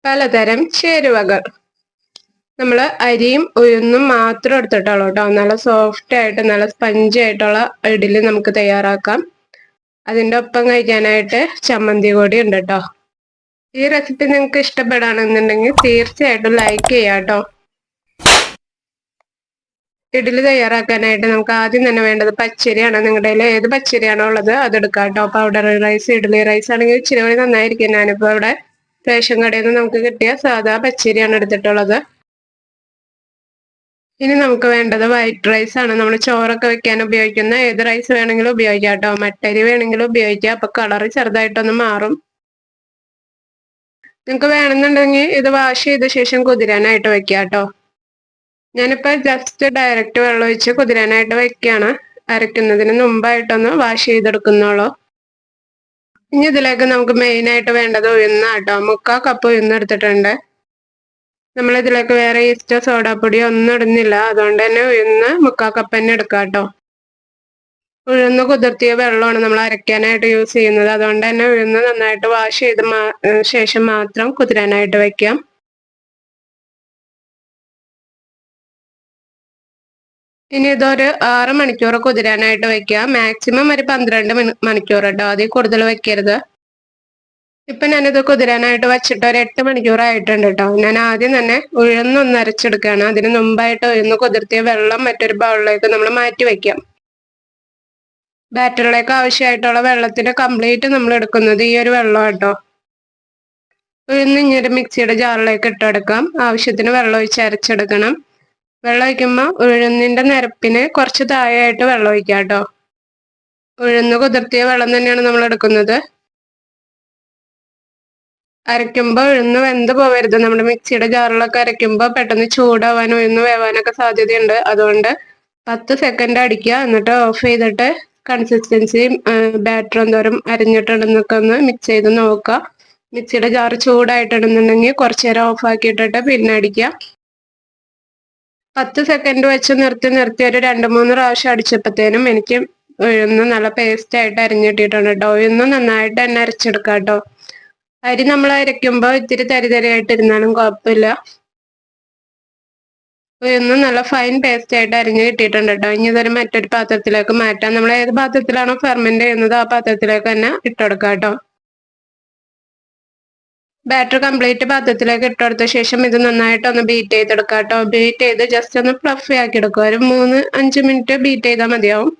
പലതരം ചേരുവകൾ. നമ്മൾ അരിയും ഉഴുന്നും മാത്രം എടുത്തിട്ടുള്ളൂ കേട്ടോ. നല്ല സോഫ്റ്റ് ആയിട്ട് നല്ല സ്പഞ്ചി ആയിട്ടുള്ള ഇഡ്ഡലി നമുക്ക് തയ്യാറാക്കാം. അതിൻ്റെ ഒപ്പം കഴിക്കാനായിട്ട് ചമ്മന്തി കൂടി ഉണ്ട് കേട്ടോ. ഈ റെസിപ്പി നിങ്ങൾക്ക് ഇഷ്ടപ്പെടുകയാണെന്നുണ്ടെങ്കിൽ തീർച്ചയായിട്ടും ലൈക്ക് ചെയ്യാം കേട്ടോ. ഇഡ്ഡലി തയ്യാറാക്കാനായിട്ട് നമുക്ക് ആദ്യം തന്നെ വേണ്ടത് പച്ചരിയാണ്. നിങ്ങളുടെ കയ്യിൽ ഏത് പച്ചരിയാണോ ഉള്ളത് അതെടുക്കാം കേട്ടോ. പൗഡർ റൈസ്, ഇഡ്ഡലി റൈസ് ആണെങ്കിൽ ഇച്ചിരി കൂടി നന്നായിരിക്കും. ഞാനിപ്പോൾ ഇവിടെ റേഷൻ കടയിൽ നിന്ന് നമുക്ക് കിട്ടിയ സാധാ പച്ചരിയാണ് എടുത്തിട്ടുള്ളത്. ഇനി നമുക്ക് വേണ്ടത് വൈറ്റ് റൈസ് ആണ്. നമ്മൾ ചോറൊക്കെ വെക്കാൻ ഉപയോഗിക്കുന്ന ഏത് റൈസ് വേണമെങ്കിലും ഉപയോഗിക്കാം കേട്ടോ. മട്ടരി വേണമെങ്കിലും ഉപയോഗിക്കാം. അപ്പൊ കളറ് ചെറുതായിട്ടൊന്ന് മാറും. നിങ്ങൾക്ക് വേണമെന്നുണ്ടെങ്കിൽ ഇത് വാഷ് ചെയ്ത ശേഷം കുതിരാനായിട്ട് വെക്കാം കേട്ടോ. ഞാനിപ്പോൾ ജസ്റ്റ് ഡയറക്റ്റ് വെള്ളം ഒഴിച്ച് കുതിരാനായിട്ട് വെക്കുകയാണ്. അരയ്ക്കുന്നതിന് മുമ്പായിട്ടൊന്ന് വാഷ് ചെയ്തെടുക്കുന്നുള്ളൂ. ഇനി ഇതിലേക്ക് നമുക്ക് മെയിനായിട്ട് വേണ്ടത് ഉഴുന്നാട്ടോ. 3/4 കപ്പ് ഉഴുന്ന് എടുത്തിട്ടുണ്ട്. നമ്മളിതിലേക്ക് വേറെ ഈസ്റ്റോ സോഡാപ്പൊടിയോ ഒന്നും ഇടുന്നില്ല. അതുകൊണ്ട് തന്നെ ഉഴുന്ന് 3/4 കപ്പ് തന്നെ എടുക്കാം കേട്ടോ. ഉഴുന്ന് കുതിർത്തിയ വെള്ളമാണ് നമ്മൾ അരയ്ക്കാനായിട്ട് യൂസ് ചെയ്യുന്നത്. അതുകൊണ്ട് തന്നെ ഉഴുന്ന് നന്നായിട്ട് വാഷ് ചെയ്ത് ശേഷം മാത്രം കുതിരാനായിട്ട് വെക്കാം. ഇനി ഇതൊരു 6 മണിക്കൂർ കുതിരാനായിട്ട് വെക്കുക. മാക്സിമം ഒരു 12 മണിക്കൂർ കേട്ടോ. അതിൽ കൂടുതൽ വെക്കരുത്. ഇപ്പൊ ഞാനിത് കുതിരാനായിട്ട് വെച്ചിട്ട് ഒരു 8 മണിക്കൂർ ആയിട്ടുണ്ട് കേട്ടോ. ഞാൻ ആദ്യം തന്നെ ഉഴുന്നൊന്ന് അരച്ചെടുക്കുകയാണ്. അതിന് മുമ്പായിട്ട് ഉഴുന്ന് കുതിർത്തിയ വെള്ളം മറ്റൊരു ബൗളിലേക്ക് നമ്മൾ മാറ്റി വെക്കാം. ബാറ്ററിലേക്ക് ആവശ്യമായിട്ടുള്ള വെള്ളത്തിന്റെ കംപ്ലീറ്റ് നമ്മൾ എടുക്കുന്നത് ഈ ഒരു വെള്ളം കേട്ടോ. ഉഴുന്ന് ഇങ്ങനെ മിക്സിയുടെ ജാറിലേക്ക് ഇട്ടെടുക്കാം. ആവശ്യത്തിന് വെള്ളം ഒഴിച്ച് അരച്ചെടുക്കണം. വെള്ളം ഒഴിക്കുമ്പോൾ ഉഴുന്നിന്റെ നിരപ്പിന് കുറച്ച് താഴെയായിട്ട് വെള്ളം ഒഴിക്കാം കേട്ടോ. ഉഴുന്ന് കുതിർത്തിയ വെള്ളം തന്നെയാണ് നമ്മൾ എടുക്കുന്നത്. അരയ്ക്കുമ്പോൾ ഉഴുന്ന് വെന്ത് പോവരുത്. നമ്മുടെ മിക്സിയുടെ ജാറിലൊക്കെ അരയ്ക്കുമ്പോൾ പെട്ടെന്ന് ചൂടാവാനും ഉഴുന്ന് വേവാനൊക്കെ സാധ്യതയുണ്ട്. അതുകൊണ്ട് 10 സെക്കൻഡ് അടിക്കുക. എന്നിട്ട് ഓഫ് ചെയ്തിട്ട് കൺസിസ്റ്റൻസി ബാറ്റർ എന്തോരം അരിഞ്ഞിട്ടുണ്ടെന്നൊക്കെ ഒന്ന് മിക്സ് ചെയ്ത് നോക്കുക. മിക്സിയുടെ ജാറ് ചൂടായിട്ടുണ്ടെന്നുണ്ടെങ്കിൽ കുറച്ച് നേരം ഓഫ് ആക്കിയിട്ടിട്ട് പിന്നെ അടിക്കുക. 10 സെക്കൻഡ് വെച്ച് നിർത്തി ഒരു 2-3 പ്രാവശ്യം അടിച്ചപ്പോഴത്തേനും എനിക്ക് ഉഴുന്ന് നല്ല പേസ്റ്റ് ആയിട്ട് അരിഞ്ഞിട്ടിട്ടുണ്ട് കേട്ടോ. ഉഴുന്ന് നന്നായിട്ട് തന്നെ അരച്ചെടുക്കാം കേട്ടോ. അരി നമ്മൾ അരയ്ക്കുമ്പോൾ ഇത്തിരി തരിതരിയായിട്ട് ഇരുന്നാലും കുഴപ്പമില്ല. ഉഴുന്ന് നല്ല ഫൈൻ പേസ്റ്റ് ആയിട്ട് അരിഞ്ഞ് കിട്ടിയിട്ടുണ്ട് കേട്ടോ. ഇനി ഇതൊരു മറ്റൊരു പാത്രത്തിലേക്ക് മാറ്റാം. നമ്മൾ ഏത് പാത്രത്തിലാണോ ഫെർമെന്റ് ചെയ്യുന്നത് ആ പാത്രത്തിലേക്ക് തന്നെ ഇട്ടെടുക്കാം കേട്ടോ. ബാറ്റർ കംപ്ലീറ്റ് പാത്രത്തിലേക്ക് ഇട്ടെടുത്ത ശേഷം ഇത് നന്നായിട്ടൊന്ന് ബീറ്റ് ചെയ്തെടുക്കാം കേട്ടോ. ബീറ്റ് ചെയ്ത് ജസ്റ്റ് ഒന്ന് ഫ്ലഫി ആക്കി എടുക്കുക. ഒരു 3-5 മിനിറ്റ് ബീറ്റ് ചെയ്താൽ മതിയാവും.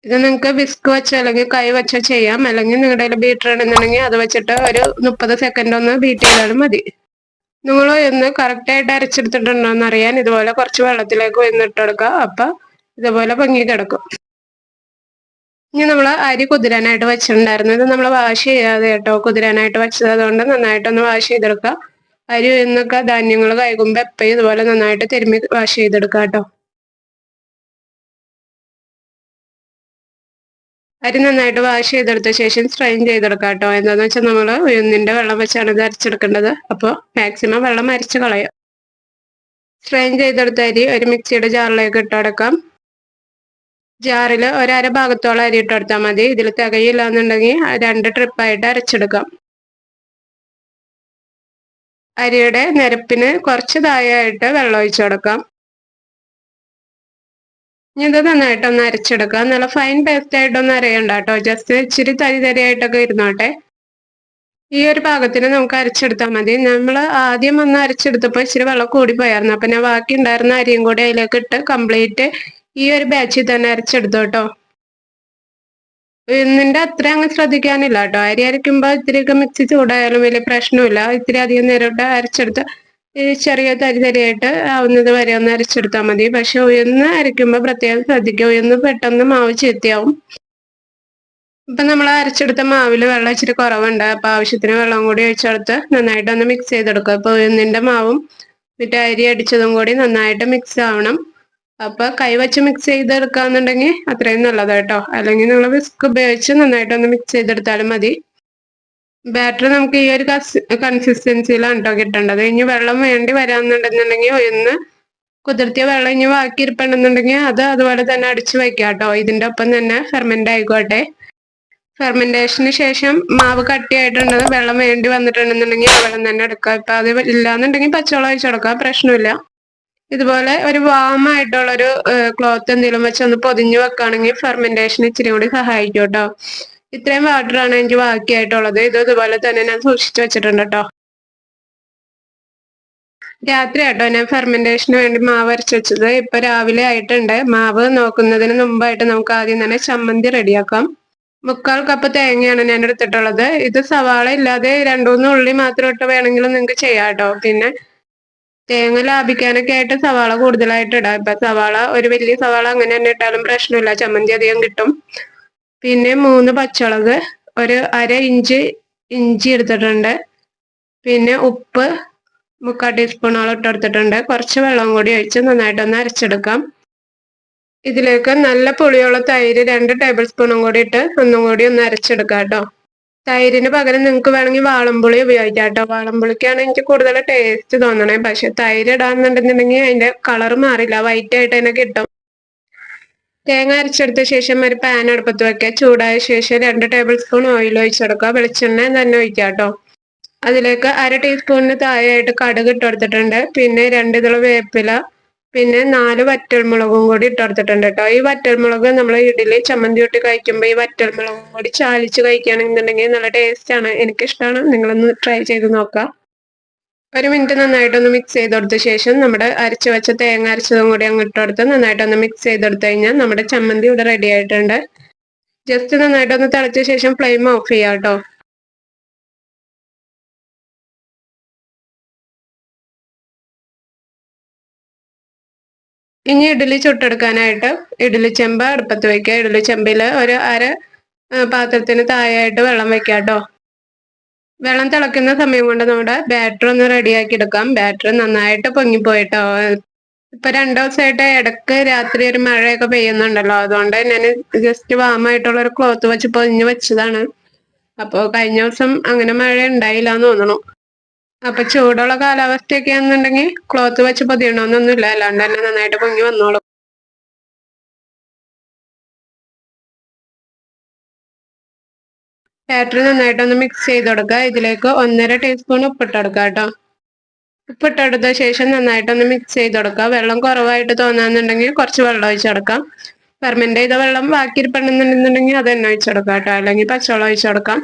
ഇത് നിങ്ങൾക്ക് വിസ്ക് വെച്ചോ അല്ലെങ്കിൽ കൈ വെച്ചോ ചെയ്യാം. അല്ലെങ്കിൽ നിങ്ങളുടെ കയ്യിൽ ബീറ്റർ ഉണ്ടെന്നുണ്ടെങ്കിൽ അത് വെച്ചിട്ട് ഒരു 30 സെക്കൻഡ് ഒന്ന് ബീറ്റ് ചെയ്താലും മതി. നിങ്ങൾ ഒന്ന് കറക്റ്റായിട്ട് അരച്ചെടുത്തിട്ടുണ്ടോ എന്ന് അറിയാൻ ഇതുപോലെ കുറച്ച് വെള്ളത്തിലേക്ക് ഒന്നിട്ടെടുക്കുക. അപ്പൊ ഇതുപോലെ പൊങ്ങി കിടക്കും. ഇനി നമ്മൾ അരി കുതിരാനായിട്ട് വെച്ചിട്ടുണ്ടായിരുന്നു. ഇത് നമ്മൾ വാഷ് ചെയ്യാതെ കേട്ടോ കുതിരാനായിട്ട് വെച്ചത്. അതുകൊണ്ട് നന്നായിട്ടൊന്ന് വാഷ് ചെയ്തെടുക്കുക. അരി എന്നൊക്കെ ധാന്യങ്ങൾ കഴുകുമ്പോൾ എപ്പോഴും ഇതുപോലെ നന്നായിട്ട് തിരുമ്മി വാഷ് ചെയ്തെടുക്കുക കേട്ടോ. അരി നന്നായിട്ട് വാഷ് ചെയ്തെടുത്ത ശേഷം സ്ട്രെയിൻ ചെയ്തെടുക്കാം കേട്ടോ. എന്താണെന്ന് വെച്ചാൽ നമ്മൾ ഉഴുന്നിന്റെ വെള്ളം വെച്ചാണ് ഇത് അരച്ചെടുക്കേണ്ടത്. അപ്പോൾ മാക്സിമം വെള്ളം അരിച്ച് കളയാം. സ്ട്രെയിൻ ചെയ്തെടുത്ത അരി ഒരു മിക്സിയുടെ ജാറിലേക്ക് ഇട്ടെടുക്കാം. ജാറിൽ ഒരര ഭാഗത്തോളം അരി ഇട്ടെടുത്താൽ മതി. ഇതിൽ തികയില്ല എന്നുണ്ടെങ്കിൽ 2 ട്രിപ്പായിട്ട് അരച്ചെടുക്കാം. അരിയുടെ നിരപ്പിന് കുറച്ച് താഴെയായിട്ട് വെള്ളം ഒഴിച്ചു കൊടുക്കാം. ഇനി ഇത് നന്നായിട്ടൊന്ന് അരച്ചെടുക്കാം. നല്ല ഫൈൻ പേസ്റ്റ് ആയിട്ടൊന്നും അരയണ്ട കേട്ടോ. ജസ്റ്റ് ഇച്ചിരി തരിതരിയായിട്ടൊക്കെ ഇരുന്നോട്ടെ. ഈ ഒരു പാകത്തിന് നമുക്ക് അരച്ചെടുത്താൽ മതി. നമ്മൾ ആദ്യം ഒന്ന് അരച്ചെടുത്തപ്പോൾ ഇച്ചിരി വെള്ളം കൂടിപ്പോയായിരുന്നു. അപ്പൊ ഞാൻ ബാക്കി ഉണ്ടായിരുന്ന അരിയും കൂടി അതിലേക്ക് ഇട്ട് കംപ്ലീറ്റ് ഈ ഒരു ബാച്ചിൽ തന്നെ അരച്ചെടുത്തു കേട്ടോ. ഉഴുന്നിന്റെ അത്ര അങ്ങ് ശ്രദ്ധിക്കാനില്ല കേട്ടോ. അരി അരയ്ക്കുമ്പോൾ ഇത്തിരിയൊക്കെ മിക്സി ചൂടായാലും വലിയ പ്രശ്നമില്ല. ഇത്തിരി അധികം നേരിട്ട് അരച്ചെടുത്ത് ചെറിയ തരിതരിയായിട്ട് ആവുന്നത് വരെ ഒന്ന് അരച്ചെടുത്താൽ മതി. പക്ഷെ ഉഴുന്ന് അരയ്ക്കുമ്പോൾ പ്രത്യേകം ശ്രദ്ധിക്കുക. ഉഴുന്ന് പെട്ടെന്ന് മാവ് ചീത്തയാവും. ഇപ്പൊ നമ്മൾ അരച്ചെടുത്ത മാവിൽ വെള്ളം ഇച്ചിരി കുറവുണ്ട്. അപ്പൊ ആവശ്യത്തിന് വെള്ളം കൂടി ഒഴിച്ചെടുത്ത് നന്നായിട്ടൊന്ന് മിക്സ് ചെയ്തെടുക്കുക. അപ്പൊ ഉഴുന്നിന്റെ മാവും പിന്നെ അരി അടിച്ചതും കൂടി നന്നായിട്ട് മിക്സ് ആവണം. അപ്പൊ കൈവച്ച് മിക്സ് ചെയ്തെടുക്കാന്നുണ്ടെങ്കിൽ അത്രയും നല്ലത് കേട്ടോ. അല്ലെങ്കിൽ നിങ്ങൾ വിസ്ക് ഉപയോഗിച്ച് നന്നായിട്ടൊന്ന് മിക്സ് ചെയ്തെടുത്താലും മതി. ബാറ്റർ നമുക്ക് ഈ ഒരു കൺസിസ്റ്റൻസിയിലാണ് കേട്ടോ കിട്ടേണ്ടത്. ഇനി വെള്ളം വേണ്ടി വരാന്നുണ്ടെന്നുണ്ടെങ്കിൽ ഒന്ന് കുതിർത്തിയ വെള്ളം ഇനി ബാക്കി ഇരിപ്പുണ്ടെന്നുണ്ടെങ്കിൽ അത് അതുപോലെ തന്നെ അടിച്ചു വെക്കാം കേട്ടോ. ഇതിന്റെ ഒപ്പം തന്നെ ഫെർമെന്റ് ആയിക്കോട്ടെ. ഫെർമെന്റേഷന് ശേഷം മാവ് കട്ടിയായിട്ടുണ്ടെന്ന് വെള്ളം വേണ്ടി വന്നിട്ടുണ്ടെന്നുണ്ടെങ്കിൽ ആ വെള്ളം തന്നെ എടുക്കുക. ഇപ്പൊ അത് ഇല്ലാന്നുണ്ടെങ്കിൽ പച്ചവെള്ളം ഒഴിച്ചെടുക്കുക, പ്രശ്നമില്ല. ഇതുപോലെ ഒരു വാം ആയിട്ടുള്ള ഒരു ക്ലോത്ത് എന്തെങ്കിലും വെച്ച് ഒന്ന് പൊതിഞ്ഞു വെക്കുകയാണെങ്കിൽ ഫെർമെന്റേഷൻ ഇച്ചിരി കൂടി സഹായിക്കും കേട്ടോ. ഇത്രയും വാട്ടറാണ് എനിക്ക് ബാക്കിയായിട്ടുള്ളത്. ഇത് ഇതുപോലെ തന്നെ ഞാൻ സൂക്ഷിച്ചു വെച്ചിട്ടുണ്ട് കേട്ടോ. രാത്രി കേട്ടോ ഞാൻ ഫെർമെന്റേഷന് വേണ്ടി മാവ് അരച്ചു വെച്ചത്. ഇപ്പൊ രാവിലെ ആയിട്ടുണ്ട്. മാവ് നോക്കുന്നതിന് മുമ്പായിട്ട് നമുക്ക് ആദ്യം തന്നെ ചമ്മന്തി റെഡിയാക്കാം. 3/4 കപ്പ് തേങ്ങയാണ് ഞാൻ എടുത്തിട്ടുള്ളത്. ഇത് സവാള ഇല്ലാതെ 2-3 ഉള്ളി മാത്രം ഇട്ട് വേണമെങ്കിലും നിങ്ങൾക്ക് ചെയ്യാം കേട്ടോ. പിന്നെ തേങ്ങ ലാഭിക്കാനൊക്കെ ആയിട്ട് സവാള കൂടുതലായിട്ട് ഇടാം. ഇപ്പൊ സവാള ഒരു വലിയ സവാള അങ്ങനെ തന്നെ ഇട്ടാലും പ്രശ്നമില്ല, ചമ്മന്തി അധികം കിട്ടും. പിന്നെ 3 പച്ചമുളക്, ഒരു 1/2 ഇഞ്ച് ഇഞ്ചി എടുത്തിട്ടുണ്ട്. പിന്നെ ഉപ്പ് 3/4 ടീസ്പൂണോളം ഇട്ടെടുത്തിട്ടുണ്ട്. കുറച്ച് വെള്ളം കൂടി ഒഴിച്ച് നന്നായിട്ടൊന്ന് അരച്ചെടുക്കാം. ഇതിലേക്ക് നല്ല പുളിയുള്ള തൈര് 2 ടേബിൾ സ്പൂണും കൂടി ഇട്ട് ഒന്നും കൂടി ഒന്ന് അരച്ചെടുക്കാം കേട്ടോ. തൈരിന് പകരം നിങ്ങൾക്ക് വേണമെങ്കിൽ വാളംപുളി ഉപയോഗിക്കാം കേട്ടോ. വാളംപുളിക്കാണ് എനിക്ക് കൂടുതൽ ടേസ്റ്റ് തോന്നണേ. പക്ഷെ തൈര് ഇടാന്നുണ്ടെന്നുണ്ടെങ്കിൽ അതിന്റെ കളർ മാറില്ല, വൈറ്റ് ആയിട്ട് തന്നെ കിട്ടും. തേങ്ങ അരച്ചെടുത്ത ശേഷം ഒരു പാൻ അടുപ്പത്ത് വെക്കുക. ചൂടായ ശേഷം 2 ടേബിൾ സ്പൂൺ ഓയിൽ ഒഴിച്ചെടുക്കുക. വെളിച്ചെണ്ണ തന്നെ ഒഴിക്കാം കേട്ടോ. അതിലേക്ക് 1/2 ടീസ്പൂണിന് താഴെയായിട്ട് കടുക് ഇട്ടെടുത്തിട്ടുണ്ട്. പിന്നെ 2 ഇതള് വേപ്പില, പിന്നെ 4 വറ്റൽമുളകും കൂടി ഇട്ടെടുത്തിട്ടുണ്ട് കേട്ടോ. ഈ വറ്റൽമുളക് നമ്മൾ ഇഡ്ഡലി ചമ്മന്തി കൂട്ടി കഴിക്കുമ്പോൾ ഈ വറ്റൽമുളകും കൂടി ചാലിച്ച് കഴിക്കുകയാണെന്നുണ്ടെങ്കിൽ നല്ല ടേസ്റ്റ് ആണ്, എനിക്കിഷ്ടമാണ്. നിങ്ങളൊന്ന് ട്രൈ ചെയ്ത് നോക്കാം. 1 മിനിറ്റ് നന്നായിട്ടൊന്ന് മിക്സ് ചെയ്തെടുത്ത ശേഷം നമ്മുടെ അരച്ചു വെച്ച തേങ്ങ അരച്ചതും കൂടി അങ്ങ് ഇട്ടെടുത്ത് നന്നായിട്ടൊന്ന് മിക്സ് ചെയ്തെടുത്തു കഴിഞ്ഞാൽ നമ്മുടെ ചമ്മന്തി ഇവിടെ റെഡി ആയിട്ടുണ്ട്. ജസ്റ്റ് നന്നായിട്ടൊന്ന് തിളച്ച ശേഷം ഫ്ലെയിം ഓഫ് ചെയ്യാം കേട്ടോ. ഇനി ഇഡ്ഡലി ചുട്ടെടുക്കാനായിട്ട് ഇഡ്ഡലി ചെമ്പ് അടുപ്പത്ത് വെക്കുക. ഇഡ്ഡലി ചെമ്പിൽ ഒരു പാത്രത്തിന് താഴെയായിട്ട് വെള്ളം വെക്കാം കേട്ടോ. വെള്ളം തിളയ്ക്കുന്ന സമയം കൊണ്ട് നമ്മുടെ ബാറ്റർ ഒന്ന് റെഡിയാക്കി എടുക്കാം. ബാറ്റർ നന്നായിട്ട് പൊങ്ങിപ്പോയിട്ടോ. ഇപ്പൊ 2 ദിവസമായിട്ട് ഇടക്ക് രാത്രി ഒരു മഴയൊക്കെ പെയ്യുന്നുണ്ടല്ലോ, അതുകൊണ്ട് ഞാൻ ജസ്റ്റ് വാമായിട്ടുള്ള ഒരു ക്ലോത്ത് വെച്ച് പൊതിഞ്ഞ് വെച്ചതാണ്. അപ്പൊ കഴിഞ്ഞ ദിവസം അങ്ങനെ മഴ ഉണ്ടായില്ല എന്ന് തോന്നണു. അപ്പൊ ചൂടുള്ള കാലാവസ്ഥയൊക്കെ ആണെന്നുണ്ടെങ്കിൽ ക്ലോത്ത് വെച്ച് പൊതിയണമെന്നൊന്നുമില്ല, അല്ലാണ്ട് തന്നെ നന്നായിട്ട് പൊങ്ങി വന്നോളും. ബാറ്ററി നന്നായിട്ടൊന്ന് മിക്സ് ചെയ്ത് കൊടുക്കുക. ഇതിലേക്ക് 1.5 ടീസ്പൂൺ ഉപ്പിട്ട് കൊടുക്കുക കേട്ടോ. ഉപ്പിട്ടെടുത്ത ശേഷം നന്നായിട്ടൊന്ന് മിക്സ് ചെയ്ത് കൊടുക്കുക. വെള്ളം കുറവായിട്ട് തോന്നാന്നുണ്ടെങ്കിൽ കുറച്ച് വെള്ളം ഒഴിച്ചെടുക്കാം. ഫെർമെന്റ് ചെയ്ത വെള്ളം ബാക്കി ഇരിപ്പുണ്ടെന്നുണ്ടെന്നുണ്ടെങ്കിൽ അത് തന്നെ ഒഴിച്ചെടുക്കാം കേട്ടോ, അല്ലെങ്കിൽ പച്ചവെള്ളം ഒഴിച്ചെടുക്കാം.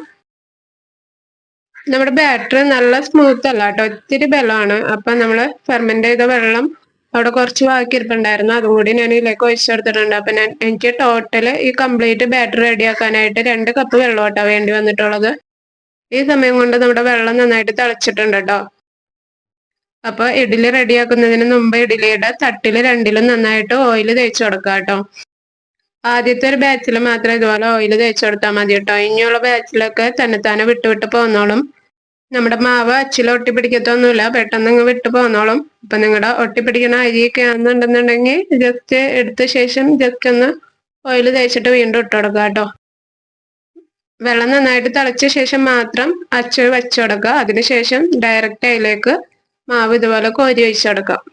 നമ്മുടെ ബാറ്റർ നല്ല സ്മൂത്ത് അല്ല കേട്ടോ, ഒത്തിരി ബലമാണ്. അപ്പൊ നമ്മള് ഫെർമെന്റ് ചെയ്ത വെള്ളം അവിടെ കുറച്ച് ബാക്കി ഇരിപ്പുണ്ടായിരുന്നു, അതും കൂടി ഞാൻ ഇതിലേക്ക് ഒഴിച്ചെടുത്തിട്ടുണ്ട്. അപ്പൊ എനിക്ക് ടോട്ടല് ഈ കംപ്ലീറ്റ് ബാറ്റർ റെഡിയാക്കാനായിട്ട് 2 കപ്പ് വെള്ളം കേട്ടോ വേണ്ടി വന്നിട്ടുള്ളത്. ഈ സമയം കൊണ്ട് നമ്മുടെ വെള്ളം നന്നായിട്ട് തിളച്ചിട്ടുണ്ട് കേട്ടോ. അപ്പൊ ഇഡ്ഡലി റെഡിയാക്കുന്നതിന് മുമ്പ് ഇഡ്ഡലിയുടെ തട്ടില് 2ലും നന്നായിട്ട് ഓയിൽ തേച്ച് കൊടുക്കുക കേട്ടോ. ആദ്യത്തെ ഒരു ബാച്ചിൽ മാത്രം ഇതുപോലെ ഓയിൽ തേച്ച് കൊടുത്താൽ മതി കേട്ടോ. ഇനിയുള്ള ബാച്ചിലൊക്കെ തന്നെത്താനെ വിട്ട് പോന്നോളും. നമ്മുടെ മാവ് അച്ചിൽ ഒട്ടിപ്പിടിക്കത്തൊന്നുമില്ല, പെട്ടെന്ന് അങ്ങ് വിട്ടു പോന്നോളും. അപ്പൊ നിങ്ങളുടെ ഒട്ടിപ്പിടിക്കുന്ന അരിയൊക്കെ ആണെന്നുണ്ടെന്നുണ്ടെങ്കിൽ ജസ്റ്റ് എടുത്ത ശേഷം ജസ്റ്റ് ഒന്ന് ഓയിൽ തേച്ചിട്ട് വീണ്ടും ഇട്ട് കൊടുക്കുക കേട്ടോ. വെള്ളം നന്നായിട്ട് തിളച്ച ശേഷം മാത്രം അച്ച് വെച്ച് കൊടുക്കുക. അതിനുശേഷം ഡയറക്റ്റ് അതിലേക്ക് മാവ് ഇതുപോലെ കോരി ഒഴിച്ചെടുക്കാം.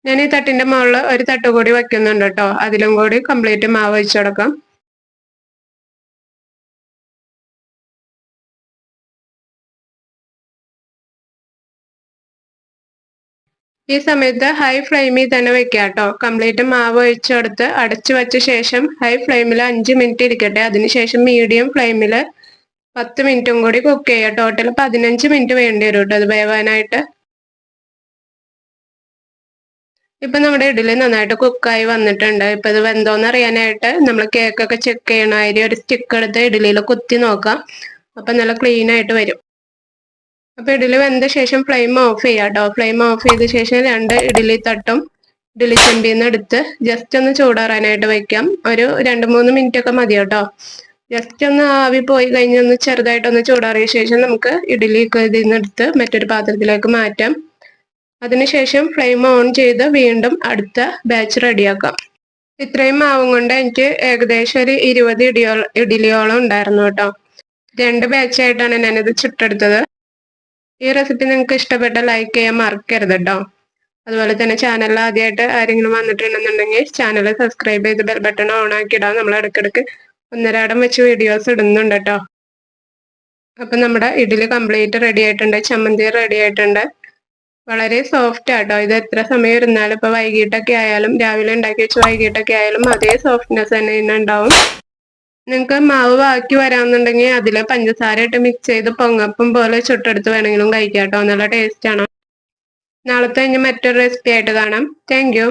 ഞാൻ ഈ തട്ടിന്റെ മുകളിൽ ഒരു തട്ട് കൂടി വെക്കുന്നുണ്ട് കേട്ടോ, അതിലും കൂടി കംപ്ലീറ്റ് മാവ് ഒഴിച്ചെടുക്കാം. ഈ സമയത്ത് ഹൈ ഫ്ലെയിമിൽ തന്നെ വെക്കുക കേട്ടോ. കംപ്ലീറ്റ് മാവ് ഒഴിച്ചെടുത്ത് അടച്ചു വെച്ച ശേഷം ഹൈ ഫ്ലെയിമിൽ 5 മിനിറ്റ് ഇരിക്കട്ടെ. അതിനുശേഷം മീഡിയം ഫ്ലെയിമിൽ 10 മിനിറ്റും കൂടി കുക്ക് ചെയ്യുക. ടോട്ടൽ 15 മിനിറ്റ് വേണ്ടി വരും കേട്ടോ അത് വേവാനായിട്ട്. ഇപ്പൊ നമ്മുടെ ഇഡ്ഡലി നന്നായിട്ട് കുക്കായി വന്നിട്ടുണ്ട്. ഇപ്പൊ ഇത് വെന്തോന്ന് അറിയാനായിട്ട് നമ്മൾ കേക്കൊക്കെ ചെക്ക് ചെയ്യണമാതിരി ഒരു സ്റ്റിക്ക് എടുത്ത് ഇഡ്ഡലിയിൽ കുത്തി നോക്കാം. അപ്പൊ നല്ല ക്ലീൻ ആയിട്ട് വരും. അപ്പൊ ഇഡ്ഡലി വെന്ത ശേഷം ഫ്ലെയിം ഓഫ് ചെയ്യാം കേട്ടോ. ഫ്ലെയിം ഓഫ് ചെയ്ത ശേഷം 2 ഇഡ്ഡലി തട്ടും ഇഡ്ഡലി ചെമ്പിന്ന് എടുത്ത് ജസ്റ്റ് ഒന്ന് ചൂടാറാനായിട്ട് വെക്കാം. ഒരു 2-3 മിനിറ്റ് ഒക്കെ മതി കേട്ടോ. ജസ്റ്റ് ഒന്ന് ആവി പോയി കഴിഞ്ഞ് ഒന്ന് ചെറുതായിട്ടൊന്ന് ചൂടാറിയ ശേഷം നമുക്ക് ഇഡ്ഡലിയൊക്കെ ഇതിൽ നിന്ന് എടുത്ത് മറ്റൊരു പാത്രത്തിലേക്ക് മാറ്റാം. അതിനുശേഷം ഫ്ലെയിം ഓൺ ചെയ്ത് വീണ്ടും അടുത്ത ബാച്ച് റെഡിയാക്കാം. ഇത്രയും മാവും കൊണ്ട് എനിക്ക് ഏകദേശം ഒരു 20 ഇഡ്ഡലിയോളം ഉണ്ടായിരുന്നു കേട്ടോ. 2 ബാച്ചായിട്ടാണ് ഞാനിത് ചുട്ടെടുത്തത്. ഈ റെസിപ്പി നിങ്ങൾക്ക് ഇഷ്ടപ്പെട്ട ലൈക്ക് ചെയ്യാൻ മറക്കരുത് കേട്ടോ. അതുപോലെ തന്നെ ചാനലിൽ ആദ്യമായിട്ട് ആരെങ്കിലും വന്നിട്ടുണ്ടെന്നുണ്ടെങ്കിൽ ചാനൽ സബ്സ്ക്രൈബ് ചെയ്ത് ബെൽ ബട്ടൺ ഓൺ ആക്കി ഇടാം. നമ്മൾ ഇടയ്ക്കിടയ്ക്ക് ഒന്നരാടം വെച്ച് വീഡിയോസ് ഇടുന്നുണ്ട് കേട്ടോ. അപ്പം നമ്മുടെ ഇഡ്ഡലി കംപ്ലീറ്റ് റെഡി ആയിട്ടുണ്ട്. ചമ്മന്തി റെഡി ആയിട്ടുണ്ട്. വളരെ സോഫ്റ്റ് ആട്ടോ. ഇത് എത്ര സമയം ഇരുന്നാലും ഇപ്പൊ വൈകിട്ടൊക്കെ ആയാലും രാവിലെ ഉണ്ടാക്കി വെച്ച് വൈകിട്ടൊക്കെ ആയാലും അതേ സോഫ്റ്റ്നെസ് തന്നെ ഉണ്ടാവും. നിങ്ങൾക്ക് മാവ് ബാക്കി വരാമെന്നുണ്ടെങ്കിൽ അതിൽ പഞ്ചസാര ഇട്ട് മിക്സ് ചെയ്ത് പൊങ്ങപ്പം പോലെ ചുട്ടെടുത്ത് വേണമെങ്കിലും കഴിക്കാം കേട്ടോ. നല്ല ടേസ്റ്റ് ആണ്. നാളത്തെ കഴിഞ്ഞ് മറ്റൊരു റെസിപ്പി ആയിട്ട് കാണാം. Thank you.